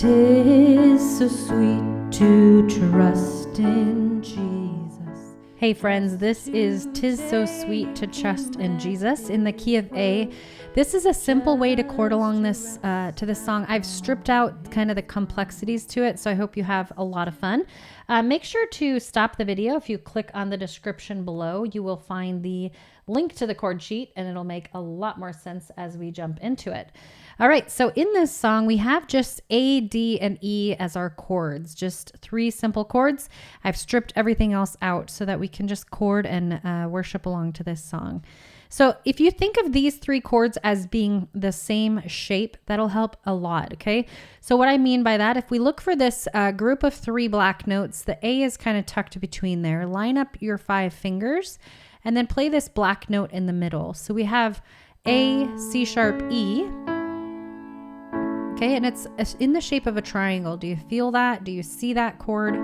'Tis so sweet to trust in Jesus. Hey friends, this is 'Tis So Sweet to Trust in Jesus in the key of A. This is a simple way to chord along this to this song. I've stripped out kind of the complexities to it, so I hope you have a lot of fun. Make sure to stop the video. If you click on the description below, you will find the link to the chord sheet, and it'll make a lot more sense as we jump into it. All right, so in this song, we have just A, D, and E as our chords, just 3 simple chords. I've stripped everything else out so that we can just chord and worship along to this song. So if you think of these 3 chords as being the same shape, that'll help a lot, okay? So what I mean by that, if we look for this group of 3 black notes, the A is kind of tucked between there. Line up your 5 fingers and then play this black note in the middle. So we have A, C sharp, E. Okay, and it's in the shape of a triangle. Do you feel that? Do you see that chord?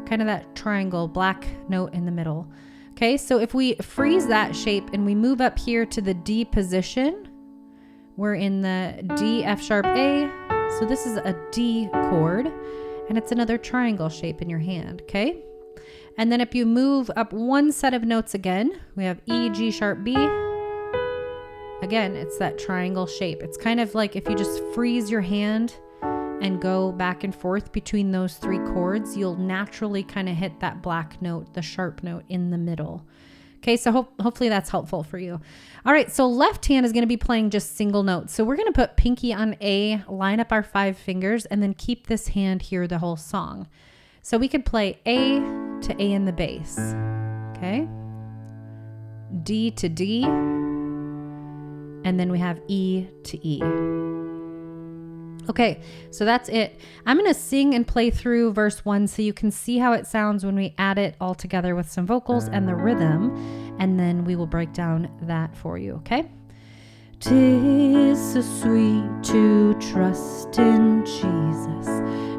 Kind of that triangle, black note in the middle. Okay, so if we freeze that shape and we move up here to the D position, we're in the D, F sharp, A. So this is a D chord, and it's another triangle shape in your hand, okay? And then if you move up one set of notes again, we have E, G sharp, B. Again, it's that triangle shape. It's kind of like if you just freeze your hand and go back and forth between those 3 chords, you'll naturally kind of hit that black note, the sharp note in the middle. Okay, so hopefully that's helpful for you. All right, so left hand is going to be playing just single notes. So we're going to put pinky on A, line up our 5 fingers, and then keep this hand here the whole song. So we could play A to A in the bass, okay? D to D, and then we have E to E. Okay, so that's it. I'm going to sing and play through verse 1 so you can see how it sounds when we add it all together with some vocals and the rhythm, and then we will break down that for you, okay? 'Tis so sweet to trust in Jesus,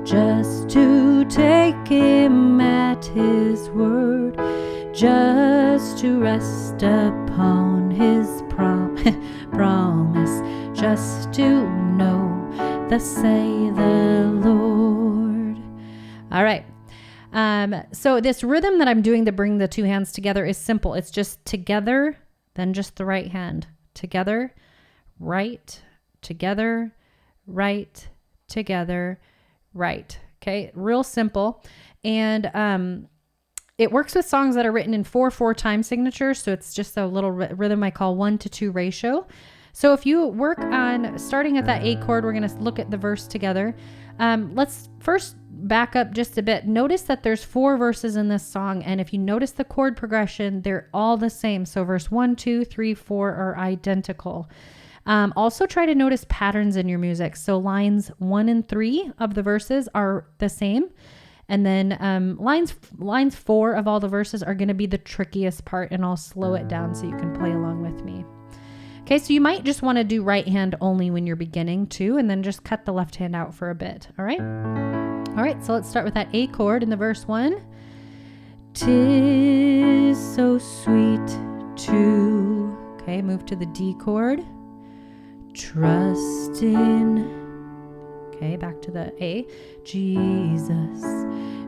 just to take him at his word, just to rest upon his promise, just to know thus say the Lord. All right. So this rhythm that I'm doing to bring the 2 hands together is simple. It's just together, then just the right hand. Together, right, together, right, together, right. Okay, real simple. And it works with songs that are written in 4/4 time signatures. So it's just a little rhythm I call 1-2 ratio. So if you work on starting at that A chord, we're going to look at the verse together. Let's first back up just a bit. Notice that there's 4 verses in this song. And if you notice the chord progression, they're all the same. So verse 1, 2, 3, 4 are identical. Also try to notice patterns in your music. So lines 1 and 3 of the verses are the same. And then lines 4 of all the verses are going to be the trickiest part, and I'll slow it down so you can play along with me. Okay, so you might just want to do right hand only when you're beginning too, and then just cut the left hand out for a bit. All right? All right, so let's start with that A chord in the verse 1. 'Tis so sweet to, okay, move to the D chord. Trust in, okay, back to the A. Jesus,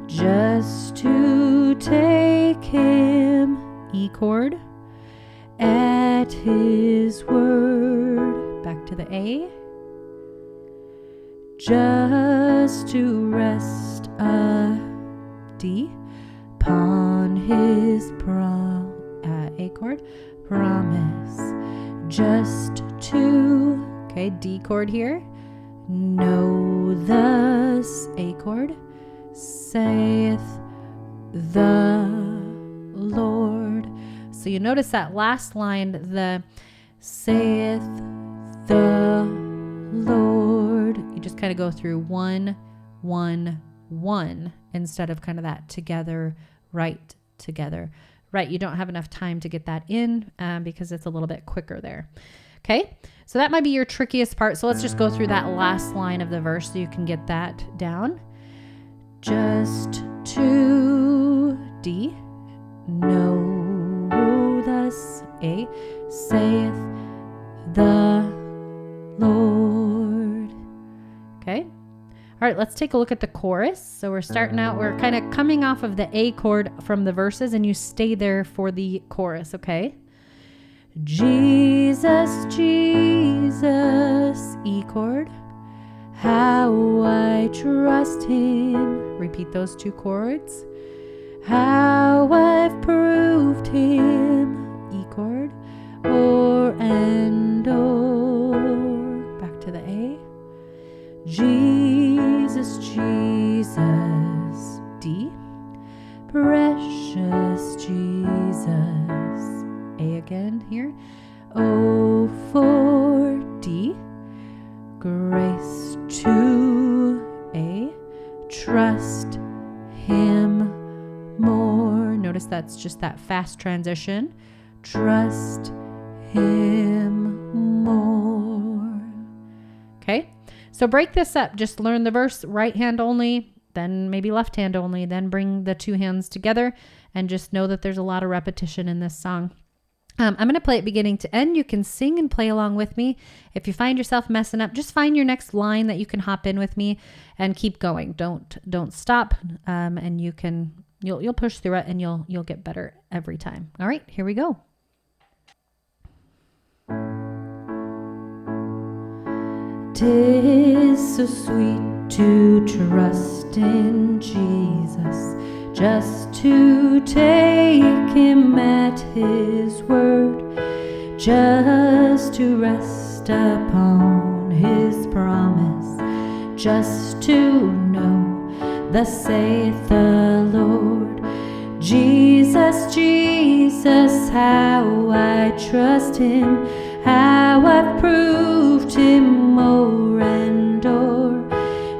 just to take him, E chord. at his word, back to the A. Just to rest D. upon his A chord. promise, just to, okay, D chord here. know thus A chord. saith the Lord. So you notice that last line, the saith the Lord. You just kind of go through 1, 1, 1 instead of kind of that together, right, together, right. You don't have enough time to get that in because it's a little bit quicker there. Okay, so that might be your trickiest part. So let's just go through that last line of the verse so you can get that down. Just to D. know thus A. saith the Lord. Okay. All right, let's take a look at the chorus. So we're starting out, we're kind of coming off of the A chord from the verses, and you stay there for the chorus, okay? Jesus, Jesus, E chord. How I trust him. Repeat those two chords. How I've proved him. E chord. O'er and o'er. Back to the A. Jesus, Jesus, D. Precious Jesus. A again here. O for D. Grace to A. Trust him more. Notice that's just that fast transition. Trust him more. Okay, so break this up. Just learn the verse right hand only, then maybe left hand only, then bring the two hands together, and just know that there's a lot of repetition in this song. I'm going to play it beginning to end. You can sing and play along with me. If you find yourself messing up, just find your next line that you can hop in with me and keep going. Don't stop. And you'll push through it, and you'll get better every time. All right, here we go. "'Tis so sweet to trust in Jesus, just to take him at his word, just to rest upon his promise, just to know, thus saith the Lord. Jesus, Jesus, how I trust him, how I've proved him o'er and o'er.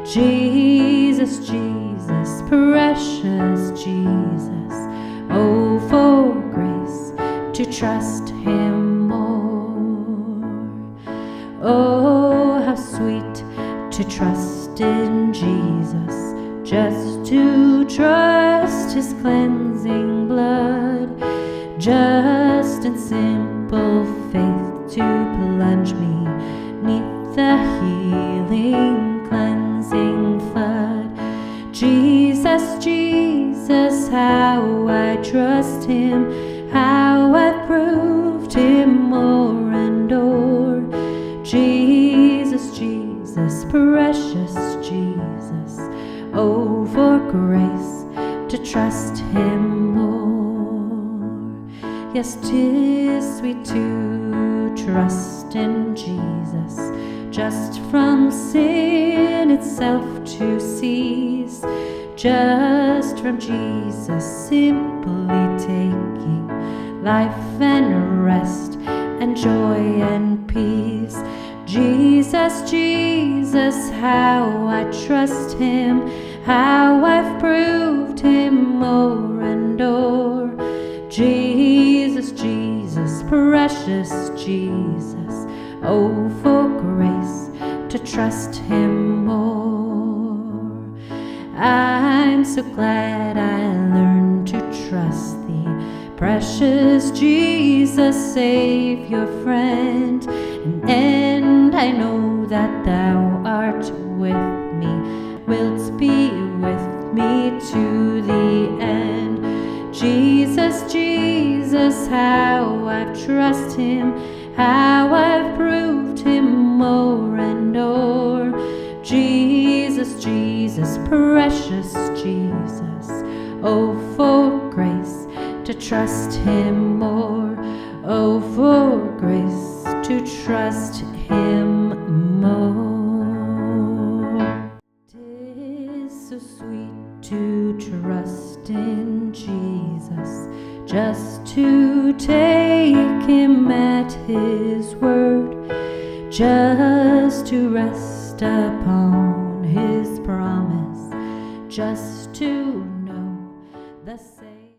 Jesus, Jesus, precious Jesus, oh, for grace to trust him more. Oh, how sweet to trust in Jesus, just to trust his cleansing blood, just in simple faith to plunge me 'neath the healing cleansing flood. Jesus, Jesus, how I trust him, how I've proved him o'er and o'er. Jesus, Jesus, precious Jesus, oh, for grace to trust him more. Yes, 'tis sweet to trust in Jesus, just from sin itself to cease, just from Jesus simply taking life and rest and joy and peace. Jesus, Jesus, how I trust him, how I've proved him o'er and o'er. Jesus, Jesus, precious Jesus, oh, for grace to trust him more. I'm so glad I learned to trust thee, precious Jesus, Savior, friend. And I know that thou art with me, wilt be with me to the end. Jesus, Jesus, how I've trusted him, how I've proved him o'er and o'er. Jesus, Jesus, precious Jesus, oh, for grace to trust him more, oh, for grace to trust him more. 'Tis so sweet to trust in Jesus, just to take him at his word, just to rest upon his promise, just to know the same.